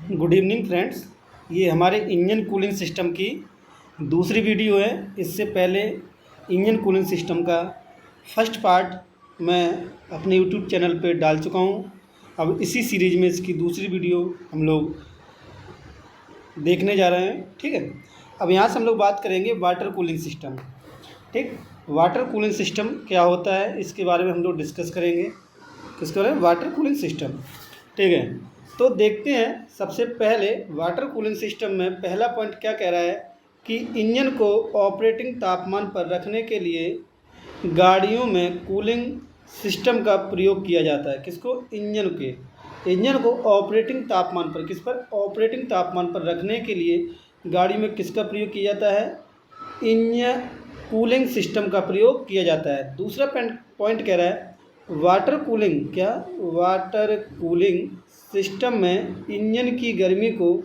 Good evening friends. ये हमारे engine cooling system की दूसरी वीडियो है। इससे पहले इंजन कूलिंग सिस्टम का फर्स्ट पार्ट मैं अपने यूट्यूब चैनल पे डाल चुका हूँ। अब इसी सीरीज़ में इसकी दूसरी वीडियो हम लोग देखने जा रहे हैं। ठीक है, अब यहाँ से हम लोग बात करेंगे वाटर कूलिंग सिस्टम। ठीक, वाटर कूलिंग सिस्टम क्या होता है इसके बारे में हम लोग डिस्कस करेंगे। किसके बारे में? Water cooling system. ठीक है, तो देखते हैं। सबसे पहले वाटर कूलिंग सिस्टम में पहला पॉइंट क्या कह रहा है कि इंजन को ऑपरेटिंग तापमान पर रखने के लिए गाड़ियों में कूलिंग सिस्टम का प्रयोग किया जाता है। किसको? इंजन को ऑपरेटिंग तापमान पर, किस पर? ऑपरेटिंग तापमान पर रखने के लिए गाड़ी में किसका प्रयोग किया जाता है? इंजन कूलिंग सिस्टम का प्रयोग किया जाता है। दूसरा पॉइंट कह रहा है वाटर कूलिंग। क्या? वाटर कूलिंग सिस्टम में इंजन की गर्मी को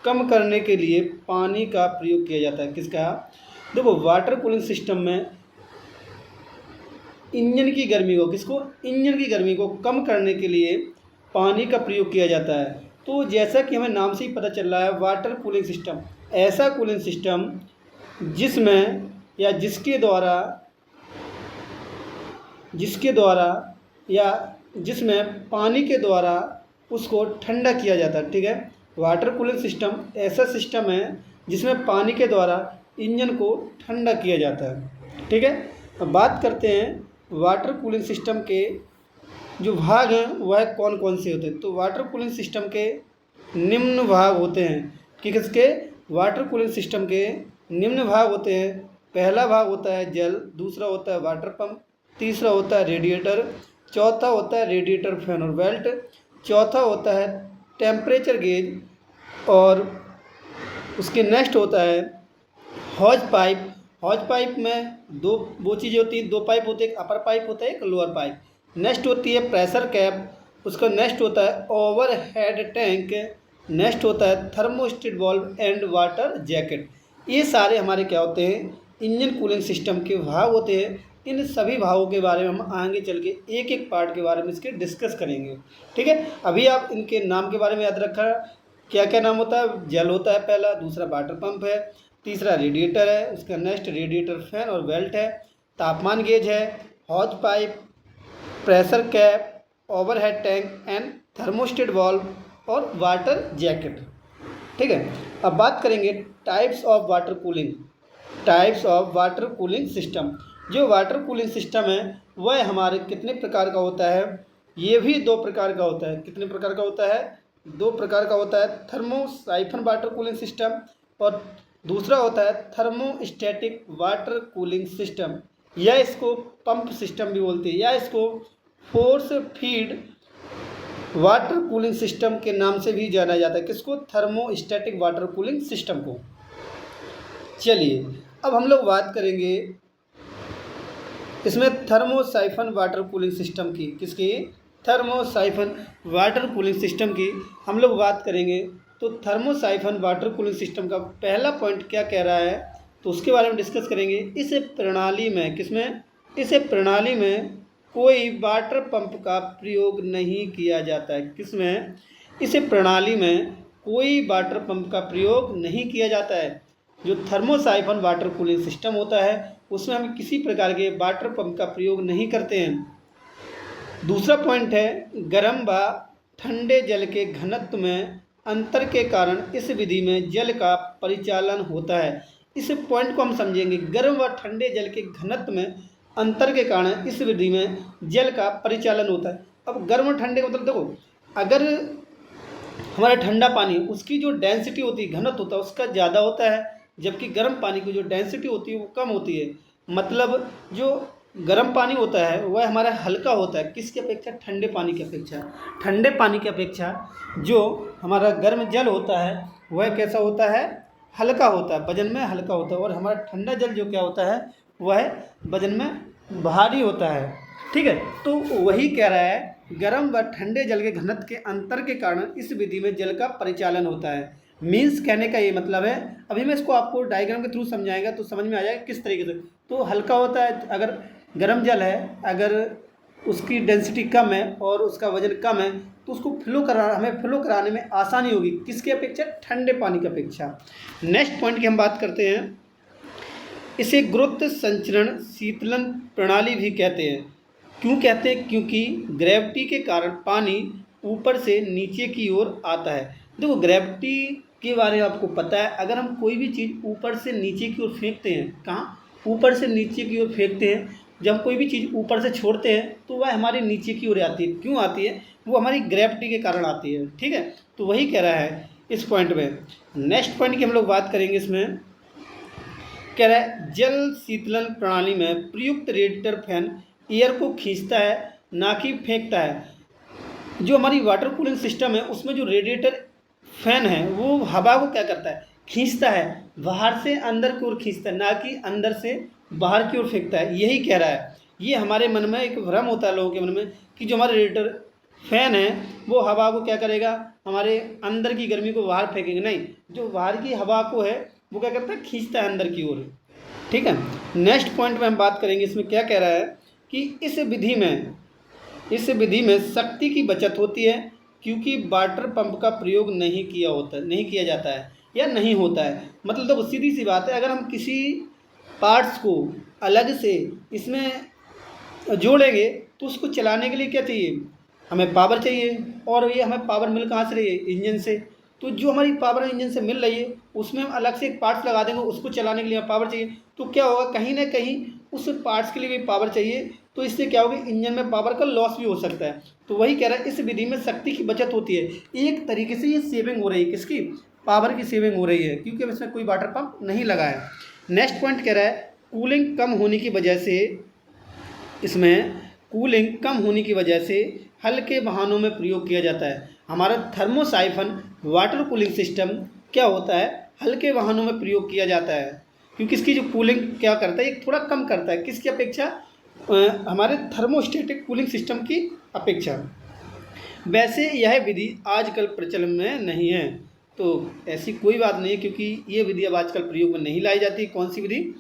कम करने के लिए पानी का प्रयोग किया जाता है। किसका? देखो, वाटर कूलिंग सिस्टम में इंजन की गर्मी को, किसको? इंजन की गर्मी को कम करने के लिए पानी का प्रयोग किया जाता है। तो जैसा कि हमें नाम से ही पता चल रहा है, वाटर कूलिंग सिस्टम ऐसा कूलिंग सिस्टम जिसमें या जिसके द्वारा या जिसमें पानी के द्वारा उसको ठंडा किया जाता है। ठीक है, वाटर कूलिंग सिस्टम ऐसा सिस्टम है जिसमें पानी के द्वारा इंजन को ठंडा किया जाता है। ठीक है, अब बात करते हैं वाटर कूलिंग सिस्टम के जो भाग हैं वह कौन कौन से होते हैं। तो वाटर कूलिंग सिस्टम के निम्न भाग होते हैं कि किसके? वाटर कूलिंग सिस्टम के निम्न भाग होते हैं। पहला भाग होता है जल, दूसरा होता है वाटर पंप, तीसरा होता है रेडिएटर, चौथा होता है रेडिएटर फैन और बेल्ट, चौथा होता है टेम्परेचर गेज और उसके नेक्स्ट होता है हॉज पाइप। हॉज पाइप में वो चीज़ें होती हैं, दो पाइप होते हैं, एक अपर पाइप होता है, एक लोअर पाइप। नेक्स्ट होती है प्रेशर कैप, उसका नेक्स्ट होता है ओवर हेड टैंक, नेक्स्ट होता है thermostat valve and water jacket. ये सारे हमारे क्या होते हैं? इंजन कूलिंग सिस्टम के भाग होते हैं। इन सभी भागों के बारे में हम आगे चल के एक एक पार्ट के बारे में इसके डिस्कस करेंगे। ठीक है, अभी आप इनके नाम के बारे में याद रखा। क्या क्या नाम होता है? जल होता है पहला, दूसरा वाटर पंप है, तीसरा रेडिएटर है, उसका नेक्स्ट रेडिएटर फैन और बेल्ट है, तापमान गेज है, हॉज pipe, pressure cap, overhead tank and thermostat valve और वाटर जैकेट। ठीक है, अब बात करेंगे types of water cooling. Types of water cooling system. जो वाटर कूलिंग सिस्टम है वह हमारे कितने प्रकार का होता है? ये भी दो प्रकार का होता है। कितने प्रकार का होता है? दो प्रकार का होता है। थर्मोसाइफन वाटर कूलिंग सिस्टम और दूसरा होता है थर्मोस्टैटिक वाटर कूलिंग सिस्टम, या इसको पंप सिस्टम भी बोलते हैं, या इसको force feed water cooling system के नाम से भी जाना जाता है। किसको? थर्मोस्टैटिक वाटर कूलिंग सिस्टम को। चलिए, अब हम लोग बात करेंगे इसमें थर्मोसाइफन वाटर कूलिंग सिस्टम की। किसकी? थर्मोसाइफन वाटर कूलिंग सिस्टम की हम लोग बात करेंगे। तो थर्मोसाइफन वाटर कूलिंग सिस्टम का पहला पॉइंट क्या कह रहा है तो उसके बारे में डिस्कस करेंगे। इस प्रणाली में, किसमें? इस प्रणाली में कोई वाटर पंप का प्रयोग नहीं किया जाता है। किसमें? इस प्रणाली में कोई वाटर पंप का प्रयोग नहीं किया जाता है। जो थर्मोसाइफन वाटर कूलिंग सिस्टम होता है उसमें हम किसी प्रकार के वाटर पंप का प्रयोग नहीं करते हैं। दूसरा पॉइंट है गर्म व ठंडे जल के घनत्व में अंतर के कारण इस विधि में जल का परिचालन होता है। इस पॉइंट को हम समझेंगे। गर्म व ठंडे जल के घनत्व में अंतर के कारण इस विधि में जल का परिचालन होता है। अब गर्म और ठंडे का मतलब देखो, अगर हमारा ठंडा पानी उसकी जो डेंसिटी होती है, घनत्व होता है उसका ज़्यादा होता है, जबकि गर्म पानी की जो डेंसिटी होती है वो कम होती है। मतलब जो गर्म पानी होता है वह हमारा हल्का होता है। किसकी अपेक्षा? ठंडे पानी की अपेक्षा। ठंडे पानी की अपेक्षा जो हमारा गर्म जल होता है वह कैसा होता है? हल्का होता है, वजन में हल्का होता है। और हमारा ठंडा जल जो क्या होता है वह वजन में भारी होता है। ठीक है, तो वही कह रहा है गर्म व ठंडे जल के घनत्व के अंतर के कारण इस विधि में जल का परिचालन होता है। मीन्स कहने का ये मतलब है, अभी मैं इसको आपको डायग्राम के थ्रू समझाएगा तो समझ में आ जाएगा किस तरीके से। तो हल्का होता है, अगर गर्म जल है, अगर उसकी डेंसिटी कम है और उसका वजन कम है तो उसको हमें फ्लो कराने में आसानी होगी, किसकी अपेक्षा? ठंडे पानी की अपेक्षा। नेक्स्ट पॉइंट की हम बात करते हैं, इसे गुरुत्व संचरण शीतलन प्रणाली भी कहते हैं। क्यों कहते हैं? क्योंकि ग्रेविटी के कारण पानी ऊपर से नीचे की ओर आता है। देखो, ग्रेविटी के बारे में आपको पता है, अगर हम कोई भी चीज़ ऊपर से नीचे की ओर फेंकते हैं, कहाँ? ऊपर से नीचे की ओर फेंकते हैं। जब हम कोई भी चीज़ ऊपर से छोड़ते हैं तो वह हमारे नीचे की ओर आती है। क्यों आती है? वो हमारी ग्रेविटी के कारण आती है। ठीक है, तो वही कह रहा है इस पॉइंट में। नेक्स्ट पॉइंट की हम लोग बात करेंगे, इसमें कह रहा है जल शीतलन प्रणाली में प्रयुक्त रेडिएटर फैन एयर को खींचता है, ना कि फेंकता है। जो हमारी वाटर कूलिंग सिस्टम है उसमें जो रेडिएटर फैन है वो हवा को क्या करता है? खींचता है, बाहर से अंदर की ओर खींचता है, ना कि अंदर से बाहर की ओर फेंकता है। यही कह रहा है। ये हमारे मन में एक भ्रम होता है लोगों के मन में कि जो हमारे रेडिएटर फैन है वो हवा को क्या करेगा? हमारे अंदर की गर्मी को बाहर फेंकेंगे। नहीं, जो बाहर की हवा को है वो क्या करता है? खींचता है अंदर की ओर। ठीक है, नेक्स्ट पॉइंट में हम बात करेंगे, इसमें क्या कह रहा है कि इस विधि में शक्ति की बचत होती है, क्योंकि वाटर पंप का प्रयोग नहीं किया जाता है या नहीं होता है। मतलब तो सीधी सी बात है, अगर हम किसी पार्ट्स को अलग से इसमें जोड़ेंगे तो उसको चलाने के लिए क्या चाहिए? हमें पावर चाहिए, और ये हमें पावर मिल कहाँ से रही है? इंजन से। तो जो हमारी पावर इंजन से मिल रही है उसमें हम अलग से एक पार्ट्स लगा देंगे, उसको चलाने के लिए हमें पावर चाहिए। तो क्या होगा? कहीं ना कहीं उस पार्ट्स के लिए भी पावर चाहिए, तो इससे क्या होगा? इंजन में पावर का लॉस भी हो सकता है। तो वही कह रहा है, इस विधि में शक्ति की बचत होती है। एक तरीके से ये सेविंग हो रही है, किसकी? पावर की सेविंग हो रही है, क्योंकि अब इसमें कोई वाटर पंप नहीं लगा है। नेक्स्ट पॉइंट कह रहा है कूलिंग कम होने की वजह से हल्के वाहनों में प्रयोग किया जाता है। हमारा थर्मोसाइफन वाटर कूलिंग सिस्टम क्या होता है? हल्के वाहनों में प्रयोग किया जाता है, क्योंकि इसकी जो कूलिंग क्या करता है? एक थोड़ा कम करता है, किसकी अपेक्षा? हमारे थर्मोस्टेटिक कूलिंग सिस्टम की अपेक्षा। वैसे यह विधि आजकल प्रचलन में नहीं है। तो ऐसी कोई बात नहीं है, क्योंकि ये विधि अब आजकल प्रयोग में नहीं लाई जाती। कौन सी विधि?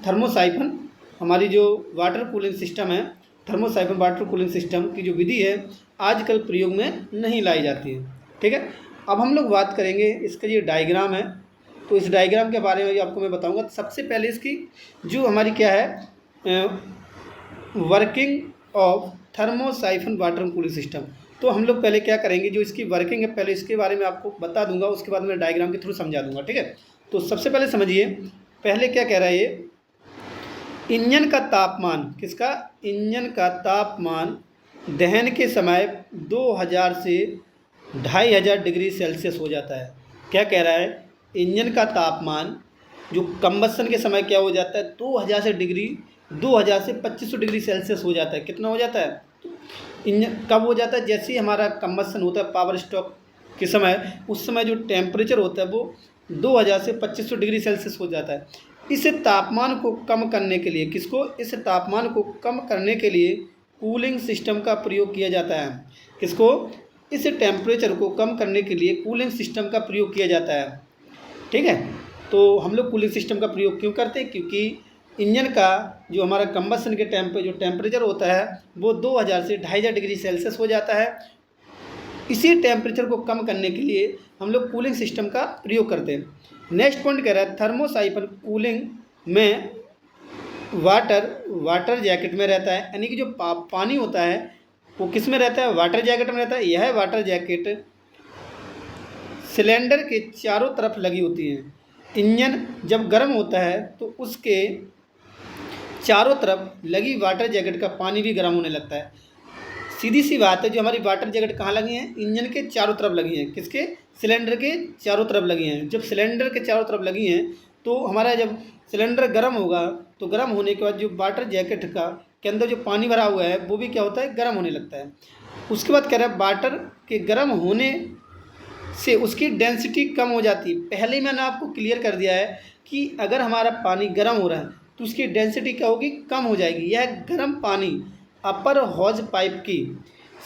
थर्मोसाइफन हमारी जो वाटर कूलिंग सिस्टम है, थर्मोसाइफन वाटर कूलिंग सिस्टम की जो विधि है आजकल प्रयोग में नहीं लाई जाती है। ठीक है, अब हम लोग बात करेंगे, इसका ये डायग्राम है, तो इस डायग्राम के बारे में आपको मैं बताऊंगा। सबसे पहले इसकी जो हमारी क्या है, working of thermosiphon water cooling system. तो हम लोग पहले क्या करेंगे, जो इसकी वर्किंग है पहले इसके बारे में आपको बता दूंगा, उसके बाद मैं डायग्राम के थ्रू समझा दूंगा। ठीक है, तो सबसे पहले समझिए, पहले क्या कह रहा है ये, इंजन का तापमान, किसका? इंजन का तापमान दहन के समय 2000 से 2500 डिग्री सेल्सियस हो जाता है। क्या कह रहा है? इंजन का तापमान जो कंबसन के समय क्या हो जाता है? 2000 से 2500 डिग्री सेल्सियस हो जाता है। कितना हो जाता है? इंजन कब हो जाता है? जैसे ही हमारा कंबसन होता है पावर स्टॉक के समय, उस समय जो टेम्परेचर होता है वो 2000 से 2500 डिग्री सेल्सियस हो जाता है। इस तापमान को कम करने के लिए, किसको? इस तापमान को कम करने के लिए कूलिंग सिस्टम का प्रयोग किया जाता है। किसको? इस टेम्परेचर को कम करने के लिए कूलिंग सिस्टम का प्रयोग किया जाता है। ठीक है, तो हम लोग कूलिंग सिस्टम का प्रयोग क्यों करते हैं? क्योंकि इंजन का जो हमारा कंबसन के जो टेम्परेचर होता है वो 2000 से 2500 डिग्री सेल्सियस हो जाता है। इसी टेम्परेचर को कम करने के लिए हम लोग कूलिंग सिस्टम का प्रयोग करते हैं। नेक्स्ट पॉइंट कह रहा है थर्मोसाइफन कूलिंग में वाटर जैकेट में रहता है, यानी कि जो पानी होता है वो किस में रहता है? वाटर जैकेट में रहता है। यह वाटर जैकेट सिलेंडर के चारों तरफ लगी होती है। इंजन जब गर्म होता है तो उसके चारों तरफ लगी वाटर जैकेट का पानी भी गर्म होने लगता है। सीधी सी बात है, जो हमारी वाटर जैकेट कहाँ लगी हैं? इंजन के चारों तरफ लगी हैं। किसके? सिलेंडर के चारों तरफ लगी हैं। जब सिलेंडर के चारों तरफ लगी हैं तो हमारा जब सिलेंडर गर्म होगा तो गर्म होने के बाद जो वाटर जैकेट के अंदर जो पानी भरा हुआ है वो भी क्या होता है? गर्म होने लगता है। उसके बाद कह रहा है वाटर के गर्म होने से उसकी डेंसिटी कम हो जाती है। पहले ही मैंने आपको क्लियर कर दिया है कि अगर हमारा पानी गर्म हो रहा है तो उसकी डेंसिटी क्या होगी? कम हो जाएगी। यह गर्म पानी अपर हॉज पाइप की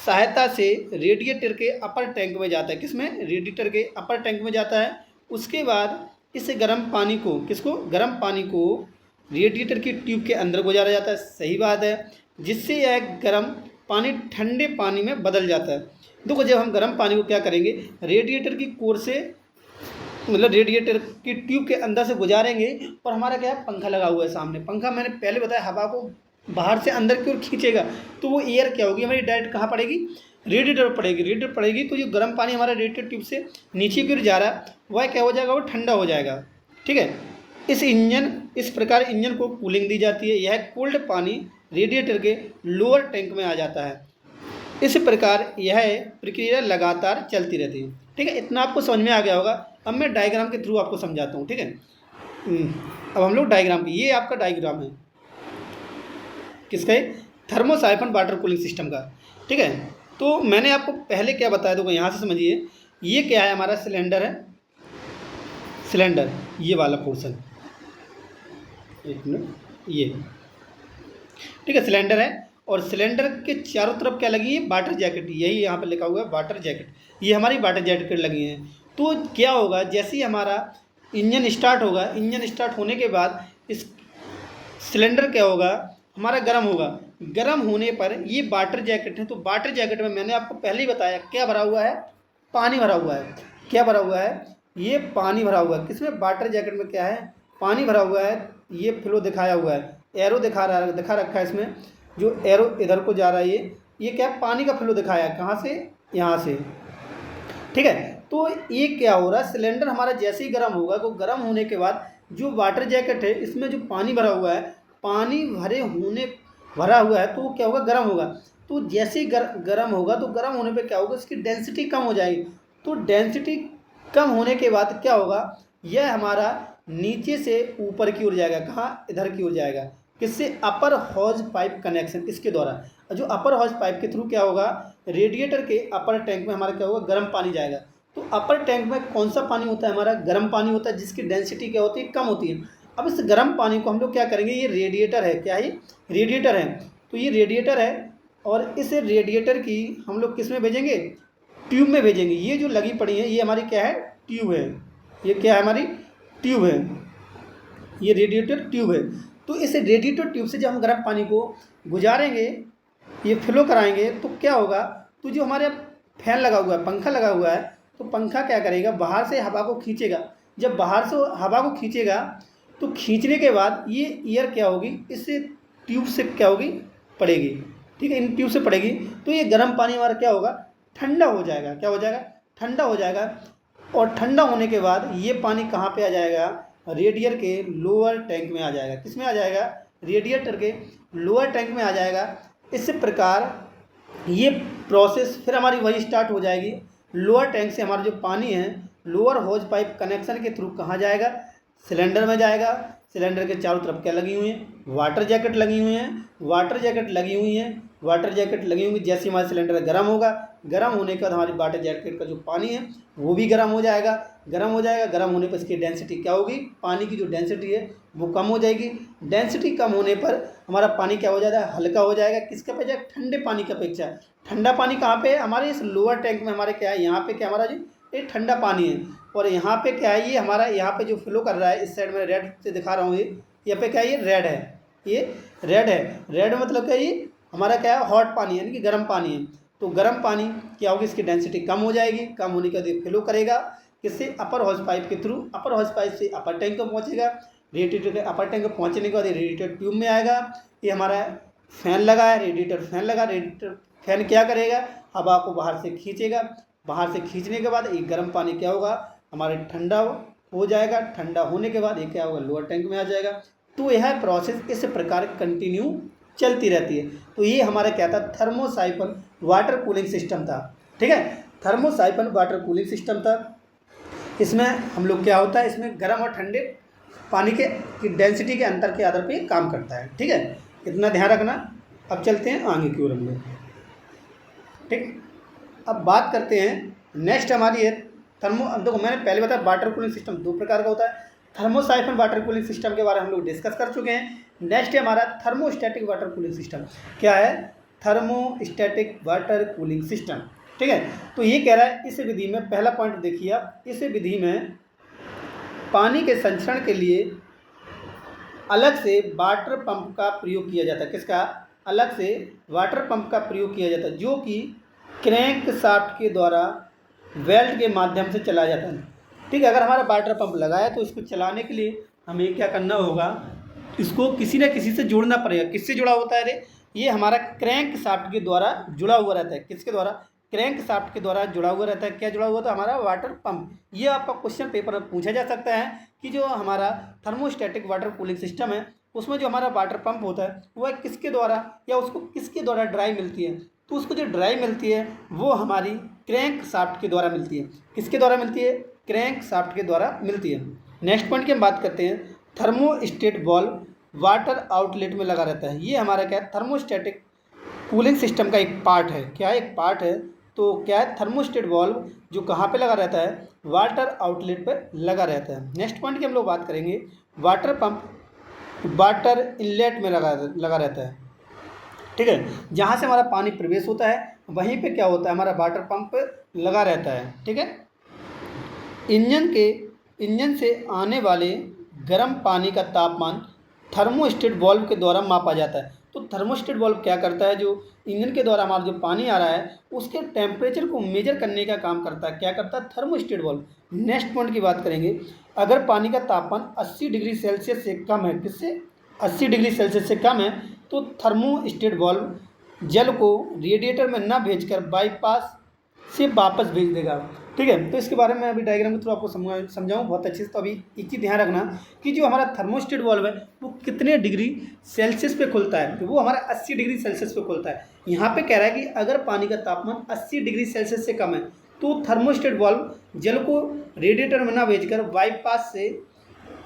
सहायता से रेडिएटर के अपर टैंक में जाता है। किसमें? रेडिएटर के अपर टैंक में जाता है। उसके बाद इस गर्म पानी को, किसको? गर्म पानी को रेडिएटर की ट्यूब के अंदर गुजारा जाता है। सही बात है, जिससे यह गर्म पानी ठंडे पानी में बदल जाता है। देखो जब हम गर्म पानी को क्या करेंगे, रेडिएटर की कोर से मतलब रेडिएटर की ट्यूब के अंदर से गुजारेंगे, और हमारा क्या है, पंखा लगा हुआ है सामने। पंखा मैंने पहले बताया हवा को बाहर से अंदर की ओर खींचेगा, तो वो एयर क्या होगी हमारी, डायरेक्ट कहाँ पड़ेगी, रेडिएटर पर पड़ेगी। रेडिएटर पड़ेगी तो जो गर्म पानी हमारा रेडिएटर ट्यूब से नीचे की ओर जा रहा है वह क्या हो जाएगा, वो ठंडा हो जाएगा। ठीक है, इस प्रकार इंजन को कूलिंग दी जाती है। यह कोल्ड पानी रेडिएटर के लोअर टैंक में आ जाता है। इस प्रकार यह प्रक्रिया लगातार चलती रहती है। ठीक है, इतना आपको समझ में आ गया होगा। अब मैं डायग्राम के थ्रू आपको समझाता हूँ। ठीक है, अब हम लोग डायग्राम की, ये आपका डायग्राम है किसका, थर्मोसाइफन वाटर कूलिंग सिस्टम का। ठीक है, तो मैंने आपको पहले क्या बताया, देखो यहाँ से समझिए, ये क्या है, हमारा सिलेंडर है, सिलेंडर ये वाला पोर्शन, एक मिनट, ये ठीक है सिलेंडर है, और सिलेंडर के चारों तरफ क्या लगी है, वाटर जैकेट, यही यहाँ पे लिखा हुआ है वाटर जैकेट, ये हमारी वाटर जैकेट लगी है। तो क्या होगा, जैसे ही हमारा इंजन स्टार्ट होगा, इंजन स्टार्ट होने के बाद इस सिलेंडर क्या होगा, हमारा गर्म होगा। गर्म होने पर ये वाटर जैकेट है, तो वाटर जैकेट में मैंने आपको पहले ही बताया क्या भरा हुआ है, पानी भरा हुआ है। क्या भरा हुआ है, ये पानी भरा हुआ है। किसमें, वाटर जैकेट में क्या है, पानी भरा हुआ है। ये फ्लो दिखाया हुआ है, एरो दिखा रखा है इसमें, जो एरो इधर को जा रहा है, ये क्या है, पानी का फ्लो दिखाया है, कहाँ से, यहाँ से। ठीक है, तो ये क्या हो रहा है, सिलेंडर हमारा जैसे ही गर्म होगा, तो गर्म होने के बाद जो वाटर जैकेट है इसमें जो पानी भरा हुआ है, पानी भरा हुआ है, तो वो क्या होगा, गर्म होगा। तो जैसे ही गर्म होगा, तो गर्म होने पे क्या होगा, इसकी डेंसिटी कम हो जाएगी। तो डेंसिटी कम होने के बाद क्या होगा, यह हमारा नीचे से ऊपर की ओर जाएगा, कहाँ, इधर की ओर जाएगा। किससे, अपर हॉज पाइप कनेक्शन, इसके द्वारा। जो अपर हॉज पाइप के थ्रू क्या होगा, रेडिएटर के अपर टैंक में हमारा क्या होगा, गर्म पानी जाएगा। तो अपर टैंक में कौन सा पानी होता है, हमारा गर्म पानी होता है, जिसकी डेंसिटी क्या होती है, कम होती है। अब इस गर्म पानी को हम लोग क्या करेंगे, ये रेडिएटर है, क्या है, रेडिएटर है। तो ये रेडिएटर है, और इस रेडिएटर की हम लोग किस में भेजेंगे, ट्यूब में भेजेंगे। ये जो लगी पड़ी है, ये हमारी क्या है, ट्यूब है। ये क्या है, हमारी ट्यूब है, ये रेडिएटर ट्यूब है। तो इस रेडिएटर ट्यूब से जब हम गर्म पानी को गुजारेंगे, ये फ्लो कराएंगे, तो क्या होगा, तो जो हमारे फैन लगा हुआ है, पंखा लगा हुआ है, तो पंखा क्या करेगा, बाहर से हवा को खींचेगा। जब बाहर से हवा को खींचेगा, तो खींचने के बाद ये एयर क्या होगी, इस ट्यूब से क्या होगी, पड़ेगी। ठीक है, इन ट्यूब से पड़ेगी, तो ये गर्म पानी हमारा क्या होगा, ठंडा हो जाएगा। क्या हो जाएगा, ठंडा हो जाएगा। और ठंडा होने के बाद ये पानी कहाँ पे आ जाएगा, रेडिएटर के लोअर टैंक में आ जाएगा। किस में आ जाएगा, रेडिएटर के लोअर टैंक में आ जाएगा। इस प्रकार ये प्रोसेस फिर हमारी वही स्टार्ट हो जाएगी। लोअर टैंक से हमारा जो पानी है, लोअर होज पाइप कनेक्शन के थ्रू कहाँ जाएगा, सिलेंडर में जाएगा। सिलेंडर के चारों तरफ क्या लगी हुई हैं, वाटर जैकेट लगी हुई हैं, वाटर जैकेट लगी हुई हैं, वाटर जैकेट लगी हुई। जैसे हमारा सिलेंडर गर्म होगा, गर्म होने के बाद हमारी वाटर जैकेट का जो पानी है वो भी गर्म हो जाएगा। गर्म हो जाएगा, गर्म होने पर इसकी डेंसिटी क्या होगी, पानी की जो डेंसिटी है वो कम हो जाएगी। डेंसिटी कम होने पर हमारा पानी क्या हो जाता है, हल्का हो जाएगा। किसके अपेक्षा, ठंडे पानी की अपेक्षा। ठंडा पानी कहाँ पे है, हमारे इस लोअर टैंक में हमारे क्या है, यहाँ पे क्या हमारा जी, ये ठंडा पानी है। और यहाँ पे क्या है, ये हमारा यहाँ पे जो फ्लो कर रहा है, इस साइड में रेड से दिखा रहा हूँ, ये यहाँ पे क्या है, ये रेड है, ये रेड है। रेड मतलब क्या, ये हमारा क्या है, हॉट पानी है, यानी कि गर्म पानी है। तो गर्म पानी क्या होगी, इसकी डेंसिटी कम हो जाएगी। कम होने के बाद ये फ्लो करेगा किससे, अपर हॉज पाइप के थ्रू। अपर हॉज पाइप से अपर टैंक को पहुँचेगा। रेडिएटर के अपर टैंक को पहुँचने के बाद ये रेडिएटर ट्यूब में आएगा। ये हमारा फैन लगा है, रेडिएटर फैन लगा। रेडिएटर फैन क्या करेगा, हवा को बाहर से खींचेगा। बाहर से खींचने के बाद ये गर्म पानी क्या होगा, हमारे ठंडा हो जाएगा। ठंडा होने के बाद ये क्या होगा, लोअर टैंक में आ जाएगा। तो यह प्रोसेस इस प्रकार कंटिन्यू चलती रहती है। तो ये हमारा क्या था, थर्मोसाइफन वाटर कूलिंग सिस्टम था। ठीक है, थर्मोसाइफन वाटर कूलिंग सिस्टम था। इसमें हम लोग क्या होता है, इसमें गर्म और ठंडे पानी की डेंसिटी के अंतर के आधार पे काम करता है। ठीक है, इतना ध्यान रखना। अब चलते हैं आगे की ओर हम लोग। ठीक, अब बात करते हैं नेक्स्ट हमारी है अब देखो मैंने पहले बताया वाटर कूलिंग सिस्टम दो प्रकार का होता है। थर्मोसाइफन वाटर कूलिंग सिस्टम के बारे में हम लोग डिस्कस कर चुके हैं। नेक्स्ट है हमारा थर्मोस्टैटिक वाटर कूलिंग सिस्टम। क्या है, थर्मोस्टैटिक वाटर कूलिंग सिस्टम। ठीक है, तो ये कह रहा है इस विधि में, पहला पॉइंट देखिए आप, इस विधि में पानी के संचरण के लिए अलग से वाटर पंप का प्रयोग किया जाता है। किसका, अलग से वाटर पंप का प्रयोग किया जाता है, जो कि क्रैंक शाफ्ट के द्वारा वेल्ट के माध्यम से चलाया जाता है। ठीक है, अगर हमारा वाटर पंप लगा है तो इसको चलाने के लिए हमें क्या करना होगा, इसको किसी न किसी से जोड़ना पड़ेगा। किससे जुड़ा होता है रे? ये हमारा क्रैंक शाफ्ट के द्वारा जुड़ा हुआ रहता है। किसके द्वारा? क्रैंक शाफ्ट के द्वारा जुड़ा हुआ रहता है। क्या जुड़ा हुआ था? हमारा वाटर पंप। ये आपका क्वेश्चन पेपर में पूछा जा सकता है कि जो हमारा थर्मोस्टैटिक वाटर कूलिंग सिस्टम है उसमें जो हमारा वाटर पंप होता है वह किसके द्वारा या उसको किसके द्वारा ड्राई मिलती है? तो उसको जो ड्राई मिलती है वो हमारी क्रैंक शाफ्ट के द्वारा मिलती है। किसके द्वारा मिलती है? क्रैंक शाफ्ट के द्वारा मिलती है। नेक्स्ट पॉइंट की हम बात करते हैं, थर्मोस्टेट वाल्व वाटर आउटलेट में लगा रहता है। ये हमारा क्या है? थर्मोस्टैटिक कूलिंग सिस्टम का एक पार्ट है। क्या है? एक पार्ट है। तो क्या है? थर्मोस्टेट वाल्व जो कहाँ पे लगा रहता है? वाटर आउटलेट पर लगा रहता है। नेक्स्ट पॉइंट की हम लोग बात करेंगे, वाटर पंप वाटर इनलेट में लगा रहता है। ठीक है, जहाँ से हमारा पानी प्रवेश होता है वहीं पे क्या होता है? हमारा वाटर पंप लगा रहता है। ठीक है, इंजन से आने वाले गर्म पानी का तापमान थर्मोस्टेट वाल्व के द्वारा मापा जाता है। तो थर्मोस्टेट वाल्व क्या करता है? जो इंजन के द्वारा हमारा जो पानी आ रहा है उसके टेम्परेचर को मेजर करने का काम करता है। क्या करता है? Thermostat valve. नेक्स्ट पॉइंट की बात करेंगे, अगर पानी का तापमान 80 डिग्री सेल्सियस से कम है, किससे? 80 डिग्री सेल्सियस से कम है, तो थर्मोस्टेट वाल्व जल को रेडिएटर में न भेजकर बाईपास से वापस भेज देगा। ठीक है, तो इसके बारे में अभी डायग्राम में थोड़ा आपको समझाऊँ बहुत अच्छे से। तो अभी एक चीज़ ध्यान रखना कि जो हमारा थर्मोस्टेट वाल्व है वो कितने डिग्री सेल्सियस पे खुलता है? तो वो हमारा 80 डिग्री सेल्सियस पे खुलता है। यहाँ पे कह रहा है कि अगर पानी का तापमान 80 डिग्री सेल्सियस से कम है तो थर्मोस्टेट वाल्व जल को रेडिएटर में ना भेजकर बाईपास से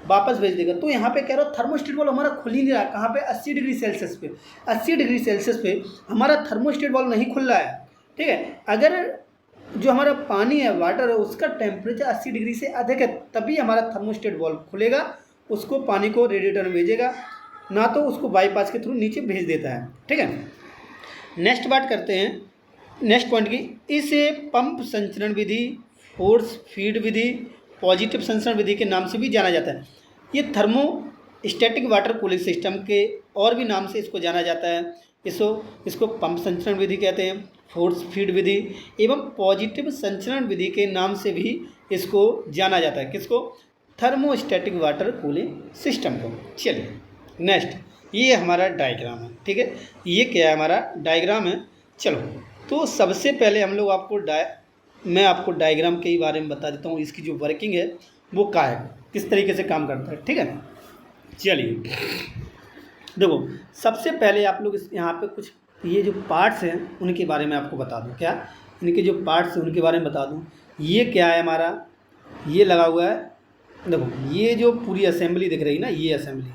वापस भेज देगा। तो यहाँ पे कह रहा हूँ थर्मोस्टेट वाल्व हमारा खुल ही नहीं रहा। कहाँ पे? 80 डिग्री सेल्सियस पे। 80 डिग्री सेल्सियस पे हमारा थर्मोस्टेट वाल्व नहीं खुल रहा है। ठीक है, अगर जो हमारा पानी है, वाटर है, उसका टेम्परेचर 80 डिग्री से अधिक है तभी हमारा थर्मोस्टेट वाल्व खुलेगा, उसको पानी को रेडिएटर में भेजेगा, ना तो उसको बाईपास के थ्रू नीचे भेज देता है। ठीक है, नेक्स्ट बात करते हैं नेक्स्ट पॉइंट की, इसे पंप संचरण विधि, फोर्स फीड विधि, पॉजिटिव संचरण विधि के नाम से भी जाना जाता है। ये थर्मोस्टैटिक वाटर कूलिंग सिस्टम के और भी नाम से इसको जाना जाता है। इसको पंप संचरण विधि कहते हैं, फोर्स फीड विधि एवं पॉजिटिव संचरण विधि के नाम से भी इसको जाना जाता है। किसको? थर्मोस्टैटिक वाटर कूलिंग सिस्टम को। चलिए नेक्स्ट, ये हमारा डायग्राम है। ठीक है, ये क्या है? हमारा डायग्राम है। चलो, तो सबसे पहले हम लोग मैं आपको डायग्राम के बारे में बता देता हूँ, इसकी जो वर्किंग है वो क्या है, किस तरीके से काम करता है। ठीक है, चलिए देखो, सबसे पहले आप लोग यहाँ पे कुछ ये जो पार्ट्स हैं उनके बारे में आपको बता दूं। क्या? इनके जो पार्ट्स हैं उनके बारे में बता दूं। ये क्या है? हमारा ये लगा हुआ है, देखो ये जो पूरी असेंबली दिख रही है ना, ये असेंबली,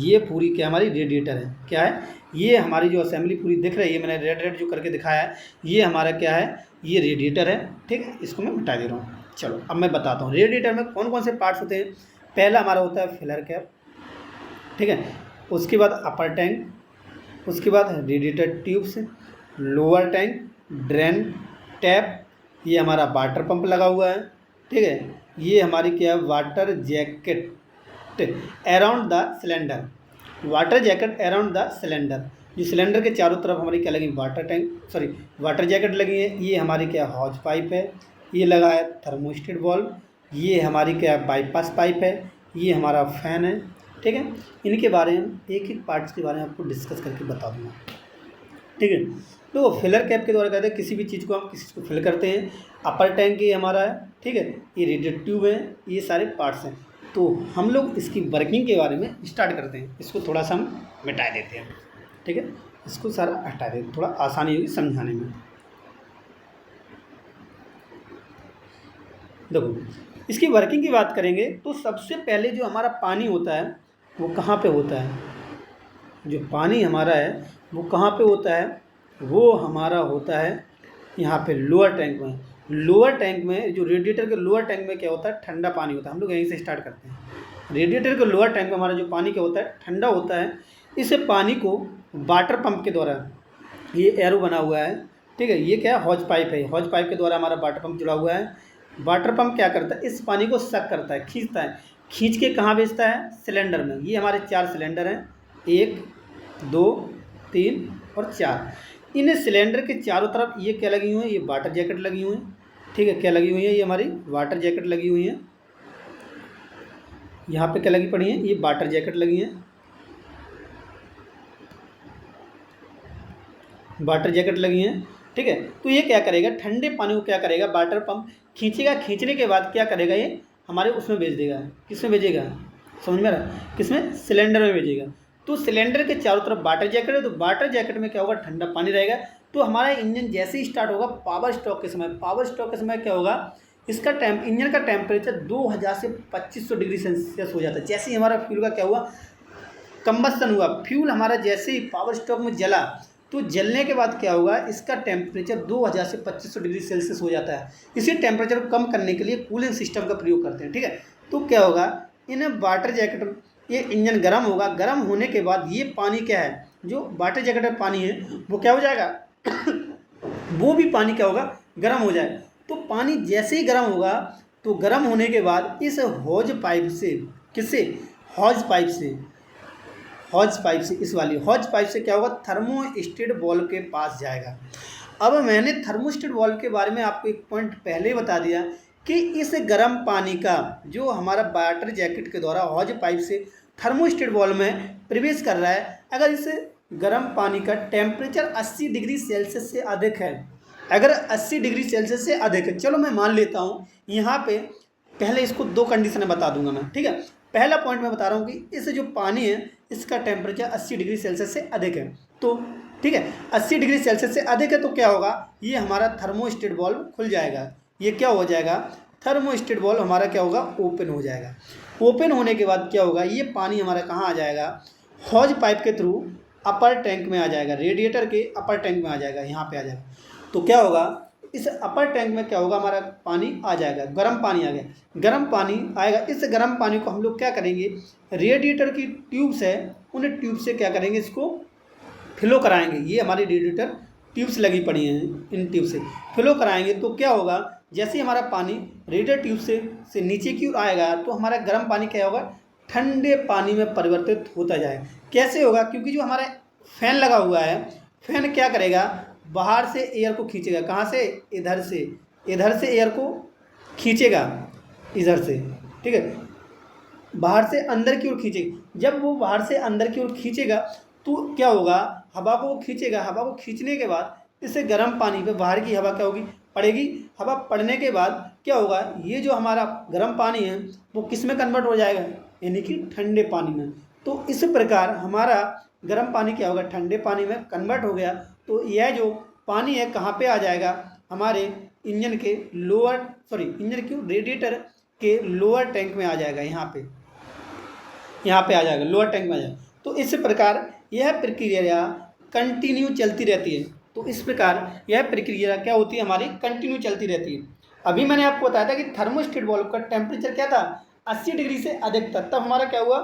ये पूरी क्या हमारी रेडिएटर है। क्या है? ये हमारी जो असेंबली पूरी दिख रही है, मैंने रेड जो करके दिखाया है, ये हमारा क्या है? ये रेडिएटर है। ठीक है, इसको मैं मिटा दे रहा हूँ। चलो अब मैं बताता हूँ रेडिएटर में कौन कौन से पार्ट्स होते हैं। पहला हमारा होता है फिलर कैप। ठीक है, उसके बाद अपर टैंक, उसके बाद radiator tubes, lower tank, drain, tap, ये हमारा वाटर पंप लगा हुआ है। ठीक है, ये हमारी क्या है? Water jacket around the cylinder, water jacket around the cylinder. जो सिलेंडर के चारों तरफ हमारी क्या लगी? वाटर जैकेट लगी है। ये हमारी क्या? हॉज पाइप है। ये लगा है थर्मोस्टेट वाल्व। ये हमारी क्या? बाईपास पाइप है। ये हमारा फैन है। ठीक है, इनके बारे में एक एक पार्ट्स के बारे में आपको डिस्कस करके बता दूँगा। ठीक है, तो फिलर कैप के द्वारा कहते हैं किसी भी चीज़ को हम किसी चीज़ को फिल करते हैं। अपर टैंक ये हमारा है। ठीक है, ये रेडिएटर ट्यूब है, ये सारे पार्ट्स हैं। तो हम लोग इसकी वर्किंग के बारे में स्टार्ट करते हैं। इसको थोड़ा सा हम मिटा देते हैं। ठीक है, इसको सारा हटा देते हैं, थोड़ा आसानी होगी समझाने में। देखो, इसकी वर्किंग की बात करेंगे तो सबसे पहले जो हमारा पानी होता है वो कहाँ पे होता है? जो पानी हमारा है वो कहाँ पे होता है? वो हमारा होता है यहाँ पे लोअर टैंक में। लोअर टैंक में, जो रेडिएटर के लोअर टैंक में क्या होता है? ठंडा पानी होता है। हम लोग यहीं से स्टार्ट करते हैं। रेडिएटर के लोअर टैंक में हमारा जो पानी क्या होता है? ठंडा होता है। इस पानी को वाटर पंप के द्वारा, ये एरो बना हुआ है। ठीक है, ये क्या है? हॉज पाइप है। हॉज पाइप के द्वारा हमारा वाटर पंप जुड़ा हुआ है। वाटर पंप क्या करता है? इस पानी को सक करता है, खींचता है। खींच के कहाँ भेजता है? सिलेंडर में। ये हमारे 4 सिलेंडर हैं, 1 2 3 और 4। इन सिलेंडर के चारों तरफ ये क्या लगी हुई है, ये वाटर जैकेट लगी हुई है, ठीक है। क्या लगी हुई है, ये हमारी वाटर जैकेट लगी हुई है। यहाँ पे क्या लगी पड़ी है, ये वाटर जैकेट लगी है, वाटर जैकेट लगी हैं, ठीक है। तो ये क्या करेगा, ठंडे पानी को क्या करेगा, वाटर पंप खींचेगा, खींचने के बाद क्या करेगा, ये हमारे उसमें भेज देगा। किसमें भेजेगा, समझ में आ रहा, किसमें, सिलेंडर में भेजेगा। तो सिलेंडर के चारों तरफ वाटर जैकेट है, तो वाटर जैकेट में क्या होगा, ठंडा पानी रहेगा। तो हमारा इंजन जैसे ही स्टार्ट होगा पावर स्ट्रोक के समय, पावर स्ट्रोक के समय क्या होगा, इसका इंजन का टेम्परेचर 2000 से 2500 डिग्री सेल्सियस हो जाता है। जैसे ही हमारा फ्यूल का क्या हुआ, कंबस्टन हुआ, फ्यूल हमारा जैसे ही पावर स्ट्रोक में जला, तो जलने के बाद क्या होगा, इसका टेम्परेचर 2000 से 2500 डिग्री सेल्सियस हो जाता है। इसी टेम्परेचर को कम करने के लिए कूलिंग सिस्टम का प्रयोग करते हैं, ठीक है। तो क्या होगा, इन वाटर जैकेट, ये इंजन गर्म होगा, गर्म होने के बाद ये पानी क्या है, जो वाटर जैकेट में पानी है वो क्या हो जाएगा वो भी पानी क्या होगा, गर्म हो जाएगा। तो पानी जैसे ही गर्म होगा, तो गर्म होने के बाद इस हॉज पाइप से, किससे, हॉज पाइप से, हॉज पाइप से, इस वाली हॉज पाइप से क्या होगा, थर्मोस्टेट वाल्व के पास जाएगा। अब मैंने थर्मोस्टेट वाल्व के बारे में आपको एक पॉइंट पहले ही बता दिया कि इस गर्म पानी का जो हमारा वाटर जैकेट के द्वारा हॉज पाइप से थर्मोस्टेट वाल्व में प्रवेश कर रहा है, अगर इस गर्म पानी का टेम्परेचर 80 डिग्री सेल्सियस से अधिक है, अगर 80 डिग्री सेल्सियस से अधिक है, चलो मैं मान लेता हूँ यहाँ पे, पहले इसको 2 कंडीशन बता दूंगा मैं, ठीक है। पहला पॉइंट मैं बता रहा हूँ कि इस जो पानी है इसका टेम्परेचर 80 डिग्री सेल्सियस से अधिक है, तो ठीक है 80 डिग्री सेल्सियस से अधिक है, तो क्या होगा, ये हमारा थर्मोस्टेट वाल्व खुल जाएगा। ये क्या हो जाएगा, थर्मोस्टेट वाल्व हमारा क्या होगा, ओपन हो जाएगा। ओपन होने के बाद क्या होगा, ये पानी हमारा कहाँ आ जाएगा, हॉज पाइप के थ्रू अपर टैंक में आ जाएगा, रेडिएटर के अपर टैंक में आ जाएगा, यहाँ पे आ जाएगा। तो क्या होगा, इस अपर टैंक में क्या होगा, हमारा पानी आ जाएगा, गर्म पानी आ गया, गर्म पानी आएगा। इस गर्म पानी को हम लोग क्या करेंगे, रेडिएटर की ट्यूब्स है, उन ट्यूब से क्या करेंगे, इसको फ्लो कराएंगे। ये हमारी रेडिएटर ट्यूब्स लगी पड़ी हैं, इन ट्यूब से फ्लो कराएंगे। तो क्या होगा, जैसे ही हमारा पानी रेडिएटर ट्यूब से नीचे की ओर आएगा, तो हमारा गर्म पानी क्या होगा, ठंडे पानी में परिवर्तित होता जाएगा। कैसे होगा, क्योंकि जो हमारा फैन लगा हुआ है, फैन क्या करेगा, बाहर से एयर को खींचेगा, कहाँ से, इधर से एयर को खींचेगा, इधर से, ठीक है, बाहर से अंदर की ओर खींचेगा। जब वो बाहर से अंदर की ओर खींचेगा, तो क्या होगा, हवा को खींचेगा, हवा को खींचने के बाद इससे गर्म पानी पे बाहर की हवा क्या होगी, पड़ेगी। हवा पड़ने के बाद क्या होगा, ये जो हमारा गर्म पानी है वो किस में कन्वर्ट हो जाएगा, यानी कि ठंडे पानी में। तो इस प्रकार हमारा गर्म पानी क्या होगा, ठंडे पानी में कन्वर्ट हो गया। तो यह जो पानी है कहाँ पे आ जाएगा, हमारे इंजन के लोअर, इंजन के रेडिएटर के लोअर टैंक में आ जाएगा, यहाँ पे आ जाएगा, लोअर टैंक में आ जाएगा। तो इस प्रकार यह प्रक्रिया कंटिन्यू चलती रहती है। तो इस प्रकार यह प्रक्रिया क्या होती है, हमारी कंटिन्यू चलती रहती है। अभी मैंने आपको बताया था कि थर्मोस्टेट वाल्व का टेम्परेचर क्या था, 80 डिग्री से अधिक था। तब हमारा क्या हुआ,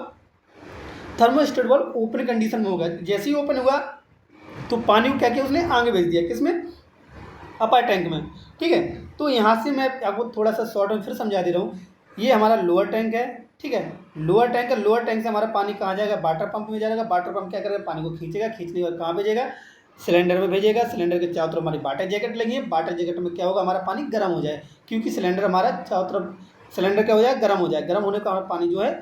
थर्मोस्टेट वाल्व ओपन कंडीशन में होगा। जैसे ही ओपन हुआ तो पानी को क्या किया, उसने आगे भेज दिया, किसमें, अपर टैंक में, ठीक है। तो यहाँ से मैं आपको थोड़ा सा शॉर्ट में फिर समझा दे रहा हूँ। ये हमारा लोअर टैंक है, ठीक है, लोअर टैंक है। लोअर टैंक से हमारा पानी कहाँ जाएगा, वाटर पंप में जाएगा। वाटर पंप क्या करेगा, पानी को खींचेगा, खींचने के बाद कहाँ भेजेगा, सिलेंडर में भेजेगा। सिलेंडर के चारों तरफ हमारी वाटर जैकेट लगी है। वाटर जैकेट में क्या होगा, हमारा पानी गर्म हो जाए, क्योंकि सिलेंडर हमारा चारों तरफ, सिलेंडर क्या हो जाएगा, गर्म हो जाएगा। गर्म होने का हमारा पानी जो है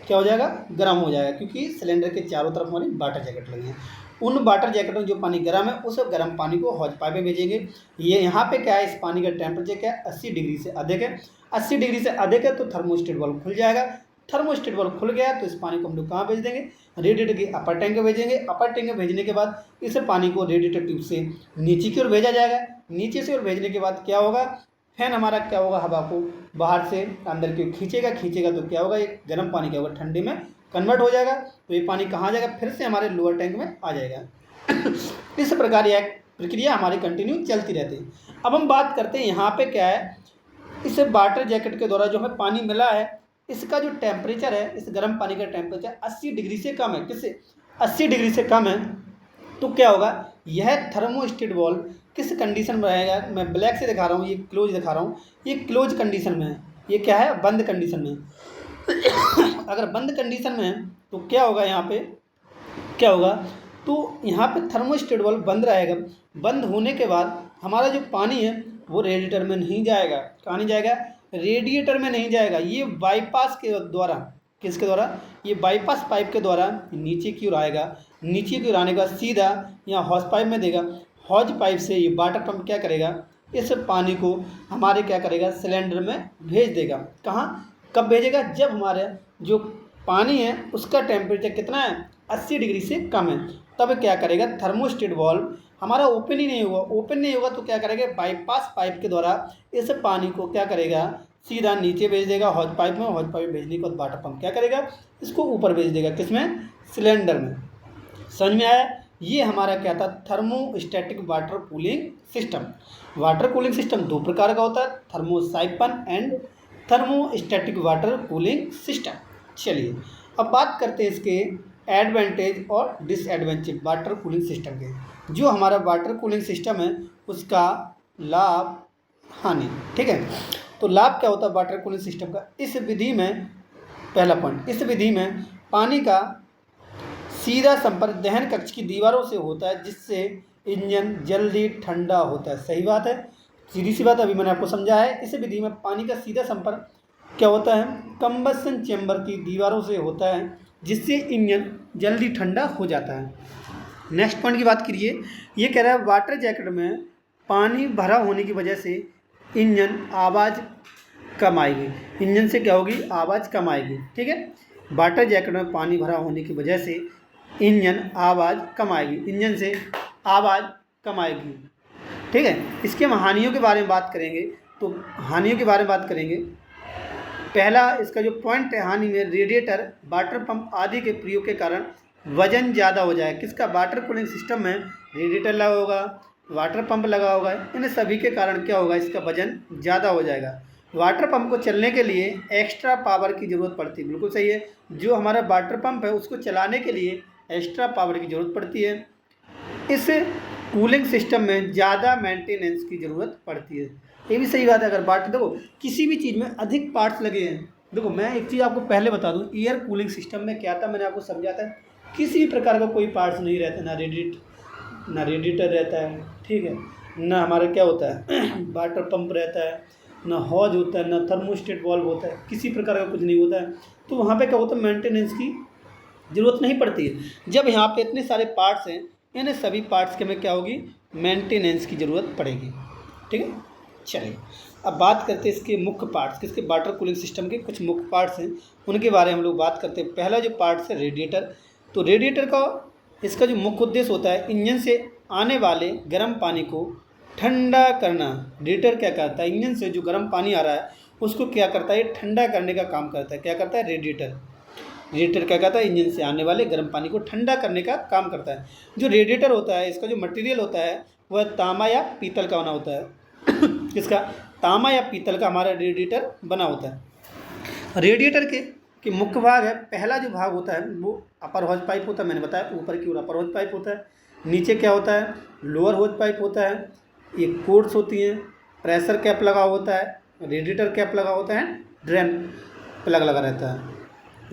क्या हो जाएगा, गर्म हो जाएगा, क्योंकि सिलेंडर के चारों तरफ हमारी वाटर जैकेट लगी है। उन वाटर जैकेट में जो पानी गर्म है, उस गर्म पानी को हॉज पाइप में भेजेंगे। ये यहाँ पे क्या है, इस पानी का टेम्परेचर क्या है, 80 डिग्री से अधिक है। 80 डिग्री से अधिक है तो थर्मोस्टेट वाल्व खुल जाएगा। थर्मोस्टेट वाल्व खुल गया तो इस पानी को हम लोग कहाँ भेज देंगे, रेडिएटर के अपर टैंक में भेजेंगे। अपर टैंक में भेजने के बाद इस पानी को रेडिएटर ट्यूब से नीचे की ओर भेजा जाएगा। नीचे से ओर भेजने के बाद क्या होगा, फैन हमारा क्या होगा, हवा को बाहर से अंदर की ओर खींचेगा तो क्या होगा, एक गर्म पानी क्या होगा, ठंडे में कन्वर्ट हो जाएगा। तो ये पानी कहाँ जाएगा, फिर से हमारे लोअर टैंक में आ जाएगा। इस प्रकार यह प्रक्रिया हमारी कंटिन्यू चलती रहती है। अब हम बात करते हैं यहाँ पे क्या है, इस वाटर जैकेट के द्वारा जो हमें पानी मिला है, इसका जो टेम्परेचर है, इस गर्म पानी का टेम्परेचर 80 डिग्री से कम है। किससे, 80 डिग्री से कम है। तो क्या होगा, यह थर्मोस्टेट वाल्व किस कंडीशन में रहेगा, मैं ब्लैक से दिखा रहा हूँ, ये क्लोज दिखा रहा हूँ, ये क्लोज कंडीशन में है। ये क्या है, बंद कंडीशन में। अगर बंद कंडीशन में है तो क्या होगा, यहाँ पे क्या होगा, तो यहाँ पे थर्मोस्टेट वाल्व बंद रहेगा। बंद होने के बाद हमारा जो पानी है वो रेडिएटर में नहीं जाएगा। कहाँ नहीं जाएगा? रेडिएटर में नहीं जाएगा। ये बाईपास के द्वारा, किसके द्वारा? ये बाईपास पाइप के द्वारा नीचे की ओर आएगा। नीचे की ओर आने के बाद सीधा यहाँ हॉज पाइप में देगा। हॉज पाइप से ये वाटर पंप क्या करेगा? इस पानी को हमारे क्या करेगा? सिलेंडर में भेज देगा। कहाँ? कब भेजेगा? जब हमारे जो पानी है उसका टेम्परेचर कितना है? 80 डिग्री से कम है। तब क्या करेगा? थर्मोस्टेट वाल्व हमारा ओपन ही नहीं होगा। ओपन नहीं होगा तो क्या करेगा? बाईपास पाइप के द्वारा इस पानी को क्या करेगा? सीधा नीचे भेज देगा हॉज पाइप में। हॉज पाइप भेजने के बाद वाटर पंप क्या करेगा? इसको ऊपर भेज देगा। किसमें? सिलेंडर में। समझ में आया? ये हमारा क्या था? Thermostatic water cooling system. Water cooling system दो प्रकार का होता है, thermosiphon and thermostatic water cooling system. चलिए अब बात करते हैं इसके एडवांटेज और डिसएडवांटेज वाटर कूलिंग सिस्टम के। जो हमारा वाटर कूलिंग सिस्टम है उसका लाभ हानि। ठीक है, तो लाभ क्या होता है वाटर कूलिंग सिस्टम का? इस विधि में पहला पॉइंट, इस विधि में पानी का सीधा संपर्क दहन कक्ष की दीवारों से होता है, जिससे इंजन जल्दी ठंडा होता है। सही बात है, सीधी सी बात, अभी मैंने आपको समझा है। इस विधि में पानी का सीधा संपर्क क्या होता है? कंबसन चैम्बर की दीवारों से होता है, जिससे इंजन जल्दी ठंडा हो जाता है। नेक्स्ट पॉइंट की बात करिए। ये कह रहा है वाटर जैकेट में पानी भरा होने की वजह से इंजन आवाज़ कम आएगी। इंजन से क्या होगी? आवाज़ कम आएगी। ठीक है, वाटर जैकेट में पानी भरा होने की वजह से इंजन आवाज़ कम आएगी। इंजन से आवाज़ कम आएगी। ठीक है, इसके हम हानियों के बारे में बात करेंगे। तो हानियों के बारे में बात करेंगे। पहला इसका जो पॉइंट है हानि में, रेडिएटर, वाटर पंप आदि के प्रयोग के कारण वजन ज़्यादा हो जाए। किसका? वाटर कूलिंग सिस्टम में रेडिएटर लगा होगा, वाटर पंप लगा होगा, इन सभी के कारण क्या होगा? इसका वजन ज़्यादा हो जाएगा। वाटर पंप को चलने के लिए एक्स्ट्रा पावर की ज़रूरत पड़ती है। बिल्कुल सही है, जो हमारा वाटर पंप है उसको चलाने के लिए एक्स्ट्रा पावर की ज़रूरत पड़ती है। इस कूलिंग सिस्टम में ज़्यादा मेंटेनेंस की ज़रूरत पड़ती है। ये भी सही बात है। अगर वाटर, देखो किसी भी चीज़ में अधिक पार्ट्स लगे हैं। देखो मैं एक चीज़ आपको पहले बता दूं, एयर कूलिंग सिस्टम में क्या था, मैंने आपको समझा था, किसी भी प्रकार का कोई पार्ट्स नहीं रहता, ना रेडिएटर रहता है, ठीक है, ना हमारा क्या होता है वाटर पंप रहता है, ना हॉज होता है, ना थर्मोस्टेट वाल्व होता है, किसी प्रकार का कुछ नहीं होता है। तो वहाँ पे क्या होता है? मेंटेनेंस की ज़रूरत नहीं पड़ती है। जब यहाँ पे इतने सारे पार्ट्स हैं, इन सभी पार्ट्स के में क्या होगी? मेंटेनेंस की ज़रूरत पड़ेगी। ठीक है, चलिए अब बात करते हैं इसके मुख्य पार्ट्स। किसके? वाटर कूलिंग सिस्टम के कुछ मुख्य पार्ट्स हैं, उनके बारे में हम लोग बात करते हैं। पहला जो पार्ट्स है रेडिएटर। तो रेडिएटर का इसका जो मुख्य उद्देश्य होता है, इंजन से आने वाले गर्म पानी को ठंडा करना। रेडिएटर क्या करता है? इंजन से जो गर्म पानी आ रहा है उसको क्या करता है? ठंडा करने का काम करता है। क्या करता है? रेडिएटर क्या करता है? इंजन से आने वाले गर्म पानी को ठंडा करने का काम करता है। जो रेडिएटर होता है, इसका जो मटेरियल होता है वह तांबा या पीतल का बना होता है। किसका? तांबा या पीतल का हमारा रेडिएटर बना होता है। रेडिएटर के मुख्य भाग है। पहला जो भाग होता है वो अपर हॉज पाइप होता है, मैंने बताया ऊपर की ओर अपर हॉज पाइप होता है। नीचे क्या होता है? लोअर हॉज पाइप होता है। ये कोर्स होती हैं, प्रेशर कैप लगा होता है, रेडिएटर कैप लगा होता है, ड्रेन प्लग लगा रहता है।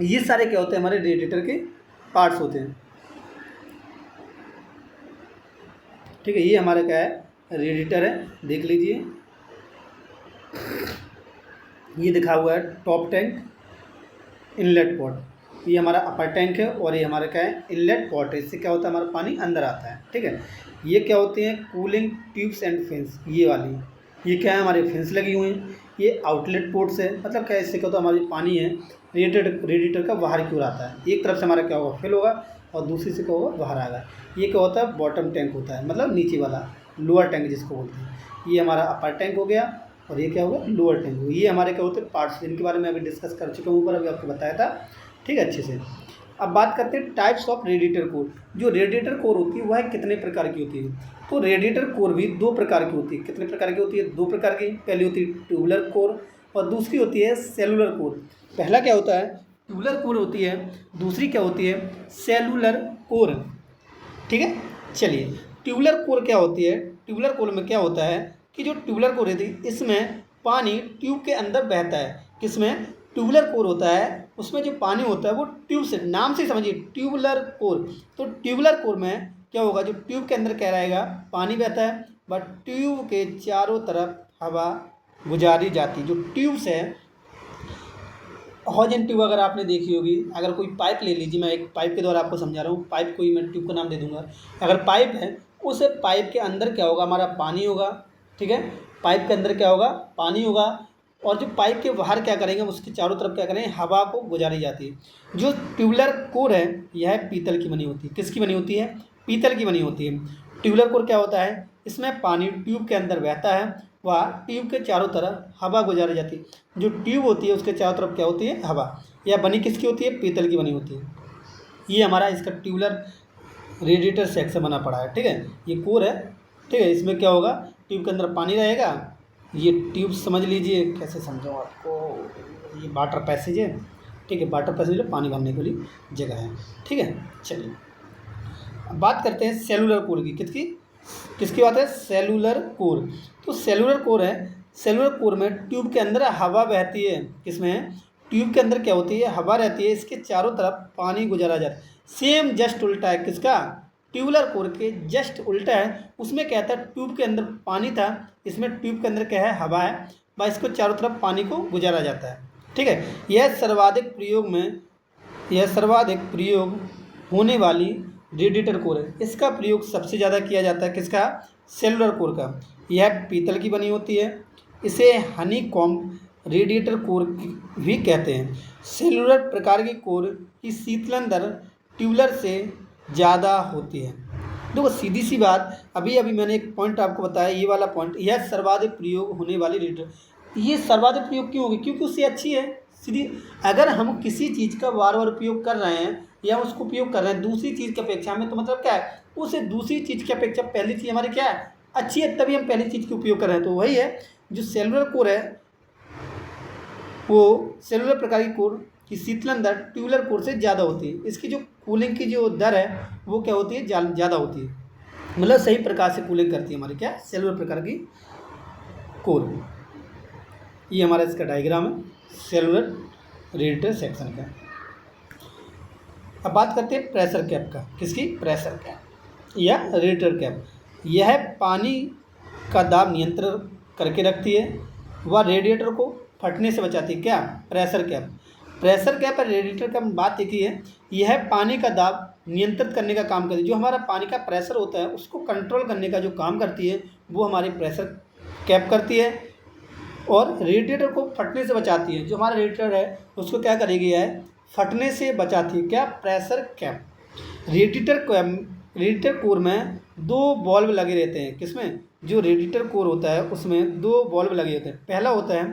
ये सारे क्या होते हैं? हमारे रेडिएटर के पार्ट्स होते हैं। ठीक है, ये हमारा क्या है? रेडिएटर है, देख लीजिए। ये दिखा हुआ है टॉप टैंक, इनलेट पॉट। ये हमारा अपर टैंक है और ये हमारा क्या है? इनलेट पॉट है। इससे क्या होता है? हमारा पानी अंदर आता है। ठीक है, ये क्या होती हैं? Cooling tubes and fins. ये वाली, ये क्या है? हमारे फिन्स लगी हुई हैं। ये आउटलेट पोर्ट्स है। मतलब क्या है? इससे क्या होता है? हमारी पानी है रेडिएटर का बाहर की ओर आता है। एक तरफ से हमारा क्या होगा? फिल होगा और दूसरी से क्या होगा? बाहर आएगा। ये क्या होता है? बॉटम टैंक होता है, मतलब नीचे वाला, लोअर टैंक जिसको बोलते हैं। ये हमारा अपर टैंक हो गया और ये क्या होगा? लोअर टैंक होगा। ये हमारे क्या होते हैं? पार्ट्स, इनके बारे में अभी डिस्कस कर चुका हूँ ऊपर, अभी आपको बताया था। ठीक है, अच्छे से। अब बात करते हैं टाइप्स ऑफ रेडिएटर कोर। जो रेडिएटर कोर होती है वह कितने प्रकार की होती है? तो रेडिएटर कोर भी दो प्रकार की होती है। कितने प्रकार की होती है? दो प्रकार की। पहली होती है ट्यूबुलर कोर और दूसरी होती है सेलुलर कोर। पहला क्या होता है? ट्यूबुलर कोर होती है, दूसरी क्या होती है? Cellular core. ठीक है, चलिए ट्यूबुलर कोर क्या होती है? ट्यूबुलर कोर में क्या होता है कि जो ट्यूबुलर कोर होती है इसमें पानी ट्यूब के अंदर बहता है। किसमें? ट्यूबुलर कोर होता है उसमें जो पानी होता है वो ट्यूब से, नाम से समझिए ट्यूबुलर कोर। तो ट्यूबुलर कोर में क्या होगा, जो ट्यूब के अंदर क्या रहेगा, पानी बहता है, बट ट्यूब के चारों तरफ हवा गुजारी जाती है। जो ट्यूब से हॉजन ट्यूब अगर आपने देखी होगी, अगर कोई पाइप ले लीजिए, मैं एक पाइप के द्वारा आपको समझा रहा हूँ, पाइप कोई मैं ट्यूब का नाम दे दूंगा। अगर पाइप है, उस पाइप के अंदर क्या होगा, हमारा पानी होगा, ठीक है, पाइप के अंदर क्या होगा, पानी होगा, और जो पाइप के बाहर क्या करेंगे, उसके चारों तरफ क्या करेंगे, हवा को गुजारी जाती है। जो ट्यूबुलर कोर है यह पीतल की बनी होती है। किसकी बनी होती है, पीतल की बनी होती है। ट्यूबुलर कोर क्या होता है, इसमें पानी ट्यूब के अंदर बहता है, वह ट्यूब के चारों तरफ हवा गुजारी जाती है। जो ट्यूब होती है उसके चारों तरफ क्या होती है, हवा। यह बनी किसकी होती है, पीतल की बनी होती है। ये हमारा इसका ट्यूबुलर रेडिएटर सेक्शन बना पड़ा है, ठीक है, ये कोर है, ठीक है। इसमें क्या होगा, ट्यूब के अंदर पानी रहेगा, ये ट्यूब समझ लीजिए, कैसे समझाऊँ आपको, ये वाटर पैसेज है, ठीक है, वाटर पैसेज में पानी भरने के लिए जगह है, ठीक है। चलिए अब बात करते हैं सेलुलर कोर की। किसकी बात है, सेलुलर कोर। तो सेलुलर कोर है, सेलुलर कोर में ट्यूब के अंदर हवा बहती है। किसमें, ट्यूब के अंदर क्या होती है, हवा रहती है, इसके चारों तरफ पानी गुजारा जाता है। सेम जस्ट उल्टा है किसका, ट्यूबुलर कोर के जस्ट उल्टा है। उसमें क्या था, ट्यूब के अंदर पानी था, इसमें ट्यूब के अंदर क्या है, हवा है, बस इसको चारों तरफ पानी को गुजारा जाता है, ठीक है। यह सर्वाधिक प्रयोग होने वाली रेडिएटर कोर है। इसका प्रयोग सबसे ज़्यादा किया जाता है किसका, सेलुलर कोर का। यह पीतल की बनी होती है। इसे हनीकॉम्ब रेडिएटर कोर भी कहते हैं। सेलुलर प्रकार की कोर की शीतलन दर ट्यूबुलर से ज़्यादा होती है। देखो सीधी सी बात, अभी मैंने एक पॉइंट आपको बताया, ये वाला पॉइंट, यह सर्वाधिक प्रयोग होने वाली रेडिएटर। ये सर्वाधिक प्रयोग क्यों होगी, क्योंकि उससे अच्छी है सीधी। अगर हम किसी चीज़ का बार बार उपयोग कर रहे हैं या उसको उपयोग कर रहे हैं दूसरी चीज़ की अपेक्षा में, तो मतलब क्या है, उसे दूसरी चीज़ की अपेक्षा पहली चीज़ हमारी क्या है, अच्छी है, तभी हम पहली चीज़ का उपयोग कर रहे हैं। तो वही है, जो सेलुलर कोर है वो सेलुलर प्रकार की कोर की शीतलन दर ट्यूबुलर कोर से ज़्यादा होती है। इसकी जो कूलिंग की जो दर है वो क्या होती है, ज़्यादा होती है, मतलब सही प्रकार से कूलिंग करती है हमारी क्या, सेलुलर प्रकार की कोर। ये हमारा इसका डायग्राम है सेलुलर रेडिएटर सेक्शन का। अब बात करते हैं प्रेशर कैप का। किसकी, प्रेशर कैप या रेडिएटर कैप। यह पानी का दाब नियंत्रण करके रखती है, वह रेडिएटर को फटने से बचाती है। क्या, प्रेशर कैप। प्रेशर कैप और रेडिएटर का बात एक ही है, यह पानी का दाब नियंत्रित करने का काम करती है। जो हमारा पानी का प्रेशर होता है उसको कंट्रोल करने का जो काम करती है वो हमारी प्रेशर कैप करती है, और रेडिएटर को फटने से बचाती है। जो हमारा रेडिएटर है उसको क्या करेगी, है फटने से बचाती है, क्या, प्रेशर कैप। रेडिएटर कोर में 2 बॉल्व लगे रहते हैं। किसमें, जो रेडिएटर कोर होता है उसमें 2 बॉल्व लगे होते हैं। पहला होता है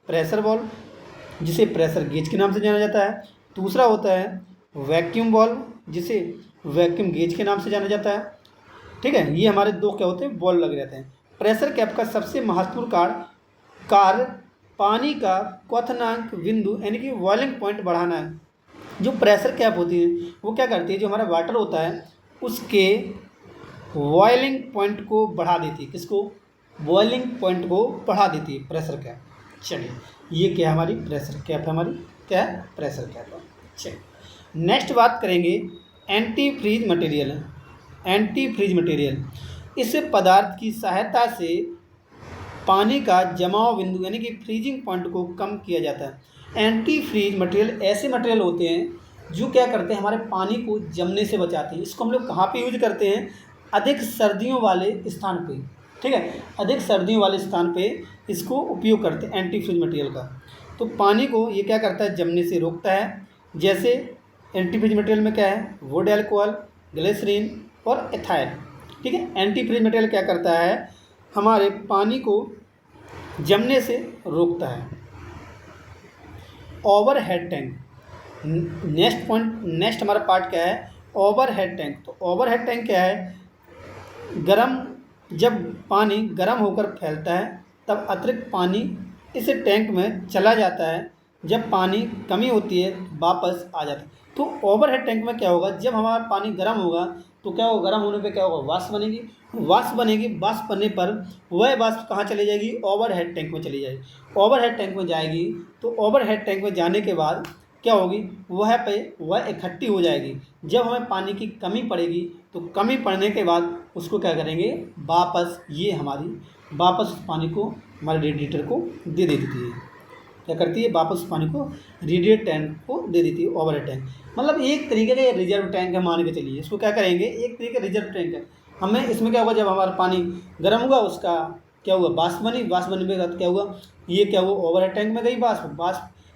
प्रेशर बॉल्व, जिसे प्रेशर गेज के नाम से जाना जाता है। दूसरा होता है वैक्यूम बॉल्व, जिसे वैक्यूम गेज के नाम से जाना जाता है, ठीक है। ये हमारे 2 क्या होते हैं, बॉल्व लगे रहते हैं। प्रेशर कैप का सबसे महत्वपूर्ण कार्य पानी का क्वथनांक बिंदु यानी कि बॉइलिंग पॉइंट बढ़ाना है। जो प्रेशर कैप होती है वो क्या करती है, जो हमारा वाटर होता है उसके बॉइलिंग पॉइंट को बढ़ा देती है। किसको, बॉइलिंग पॉइंट को बढ़ा देती है प्रेशर कैप। चलिए ये क्या हमारी प्रेशर कैप है, हमारी क्या है, प्रेशर कैप है। चलिए नेक्स्ट बात करेंगे anti freeze material. Anti freeze material, इस पदार्थ की सहायता से पानी का जमाव बिंदु यानी कि फ्रीजिंग पॉइंट को कम किया जाता है। एंटी फ्रीज मटेरियल ऐसे मटेरियल होते हैं जो क्या करते हैं, हमारे पानी को जमने से बचाते हैं। इसको हम लोग कहाँ पे यूज करते हैं, अधिक सर्दियों वाले स्थान पे, ठीक है, अधिक सर्दियों वाले स्थान पे इसको उपयोग करते हैं एंटी फ्रीज मटेरियल का। तो पानी को ये क्या करता है, जमने से रोकता है। जैसे एंटी फ्रीज मटेरियल में क्या है, वुड एल्कोहल, ग्लिसरीन और एथाइल, ठीक है। एंटी फ्रीज मटेरियल क्या करता है, हमारे पानी को जमने से रोकता है। ओवरहेड टैंक, नेक्स्ट हमारा पार्ट क्या है, ओवरहेड टैंक। तो ओवरहेड टैंक क्या है, जब पानी गर्म होकर फैलता है तब अतिरिक्त पानी इस टैंक में चला जाता है, जब पानी कमी होती है वापस आ जाता है। तो ओवरहेड टैंक में क्या होगा, जब हमारा पानी गर्म होगा तो क्या होगा, गर्म होने पे क्या होगा, वाष्प बनेगी, वाष्प बनेगी, वाष्प बनने पर वह वाष्प कहाँ चली जाएगी, ओवरहेड टैंक में चली जाएगी। ओवरहेड टैंक में जाएगी तो ओवरहेड टैंक में जाने के बाद क्या होगी, वह इकट्ठी हो जाएगी। जब हमें पानी की कमी पड़ेगी तो कमी पड़ने के बाद उसको क्या करेंगे, वापस उस पानी को हमारे रेडिएटर को दे देती है। क्या करती है, वापस पानी को रेडिएटर टैंक को दे देती है, ओवरहेड टैंक। मतलब एक तरीके का रिजर्व टैंक है, मान के चलिए इसको क्या करेंगे, एक तरीके का रिजर्व टैंक है। हमें इसमें क्या होगा, जब हमारा पानी गर्म हुआ उसका क्या हुआ, वाष्प बनने के बाद क्या हुआ, ये क्या हुआ, ओवरहेड टैंक में गई वाष्प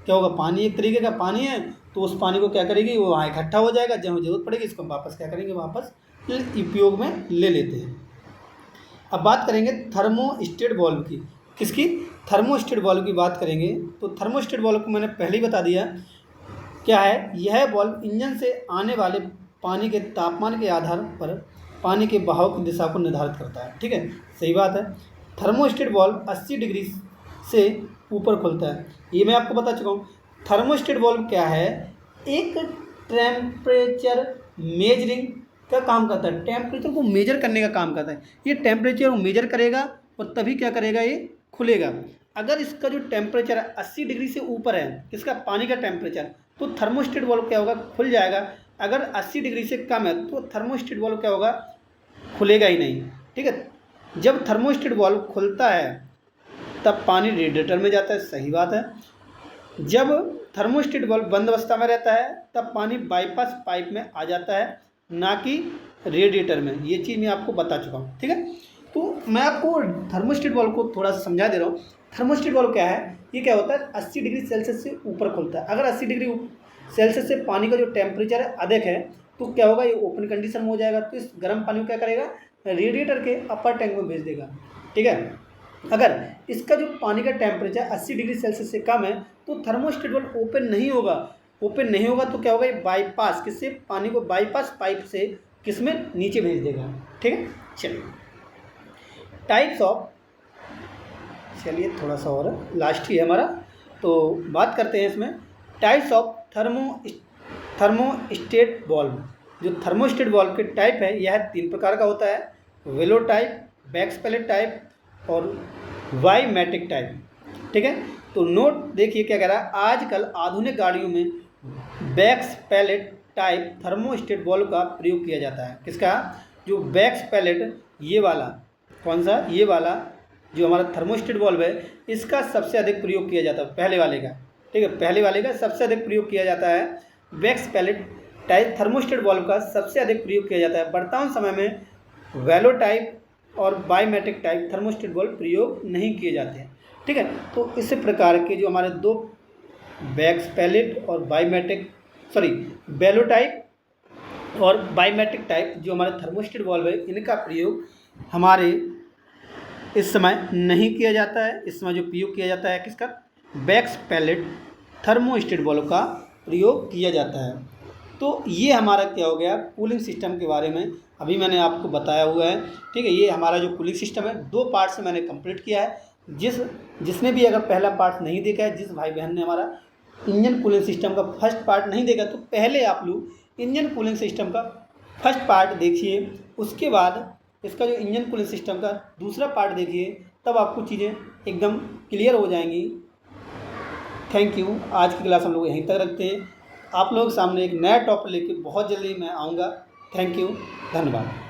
क्या होगा, पानी एक तरीके का पानी है, तो उस पानी को क्या करेगी, वो वहाँ इकट्ठा हो जाएगा। जब हमें जरूरत पड़ेगी इसको वापस क्या करेंगे, वापस उपयोग में ले लेते हैं। अब बात करेंगे थर्मोस्टेट वाल्व की। किसकी, थर्मोस्टेट वाल्व की बात करेंगे। तो थर्मोस्टेट वाल्व को मैंने पहले ही बता दिया क्या है। यह वाल्व इंजन से आने वाले पानी के तापमान के आधार पर पानी के बहाव की दिशा को निर्धारित करता है। ठीक है, सही बात है। थर्मोस्टेट वाल्व 80 डिग्री से ऊपर खुलता है, ये मैं आपको बता चुका हूँ। थर्मोस्टेट वाल्व क्या है, एक टेम्परेचर मेजरिंग का काम करता है, टेम्परेचर को मेजर करने का काम करता है। ये टेम्परेचर को मेजर करेगा और तभी क्या करेगा, ये खुलेगा। अगर इसका जो टेम्परेचर 80 डिग्री से ऊपर है, इसका पानी का टेम्परेचर, तो थर्मोस्टेट वाल्व क्या होगा, खुल जाएगा। अगर 80 डिग्री से कम है तो थर्मोस्टेट वाल्व क्या होगा, खुलेगा ही नहीं। ठीक है, जब थर्मोस्टेट वाल्व खुलता है तब पानी रेडिएटर में जाता है, सही बात है। जब थर्मोस्टेट वाल्व बंद अवस्था में रहता है तब पानी बाईपास पाइप में आ जाता है, ना कि रेडिएटर में। ये चीज़ मैं आपको बता चुका हूँ। ठीक है, तो मैं आपको थर्मोस्टेट वाल्व को थोड़ा सा समझा दे रहा हूँ। थर्मोस्टेट वाल्व क्या है, ये क्या होता है, 80 डिग्री सेल्सियस से ऊपर खुलता है। अगर 80 डिग्री सेल्सियस से पानी का जो टेम्परेचर है अधिक है तो क्या होगा, ये ओपन कंडीशन में हो जाएगा। तो इस गर्म पानी को क्या करेगा, रेडिएटर के अपर टैंक में भेज देगा। ठीक है, अगर इसका जो पानी का टेम्परेचर 80 डिग्री सेल्सियस से कम है तो थर्मोस्टेट वाल्व ओपन नहीं होगा। तो क्या होगा, ये बाईपास किससे, पानी को बाईपास पाइप से किसमें, नीचे भेज देगा। ठीक है, चलिए टाइप्स ऑफ, चलिए थोड़ा सा और लास्ट ही है हमारा, तो बात करते हैं इसमें टाइप्स ऑफ थर्मोस्टेट वाल्व। जो थर्मोस्टेट वाल्व के टाइप है यह 3 प्रकार का होता है, वेलो टाइप, बैक्स पैलेट टाइप और वाईमैटिक टाइप। ठीक है, तो नोट देखिए क्या कह रहा है, आजकल आधुनिक गाड़ियों में wax pellet type thermostat valve का प्रयोग किया जाता है। किसका, जो बैक्स पैलेट, ये वाला, कौन सा, ये वाला जो हमारा थर्मोस्टेट वाल्व है, इसका सबसे अधिक प्रयोग किया जाता है, पहले वाले का। ठीक है, पहले वाले का सबसे अधिक प्रयोग किया जाता है। Wax pellet type thermostat valve का सबसे अधिक प्रयोग किया जाता है। वर्तमान समय में वेलो टाइप और बायोमेट्रिक टाइप थर्मोस्टेट वाल्व प्रयोग नहीं किए जाते हैं। ठीक है, तो इस प्रकार के जो हमारे 2 बैक्स पैलेट और वेलो टाइप और बायोमेट्रिक टाइप जो हमारे थर्मोस्टेट वाल्व है, इनका प्रयोग हमारे इस समय नहीं किया जाता है। इस समय जो प्रयोग किया जाता है किसका, बैक्स पैलेट थर्मोस्टेट वाल्व का प्रयोग किया जाता है। तो ये हमारा क्या हो गया, कूलिंग सिस्टम के बारे में अभी मैंने आपको बताया हुआ है। ठीक है, ये हमारा जो कूलिंग सिस्टम है 2 पार्ट से मैंने कंप्लीट किया है। जिसने भी अगर पहला पार्ट नहीं देखा है, जिस भाई बहन ने हमारा इंजन कूलिंग सिस्टम का फर्स्ट पार्ट नहीं देखा, तो पहले आप लोग इंजन कूलिंग सिस्टम का फर्स्ट पार्ट देखिए, उसके बाद इसका जो इंजन कूलिंग सिस्टम का दूसरा पार्ट देखिए, तब आपको चीज़ें एकदम क्लियर हो जाएंगी। Thank you. आज की क्लास हम लोग यहीं तक रखते हैं। आप लोग सामने एक नया टॉपिक लेके बहुत जल्दी मैं आऊँगा। थैंक यू, धन्यवाद।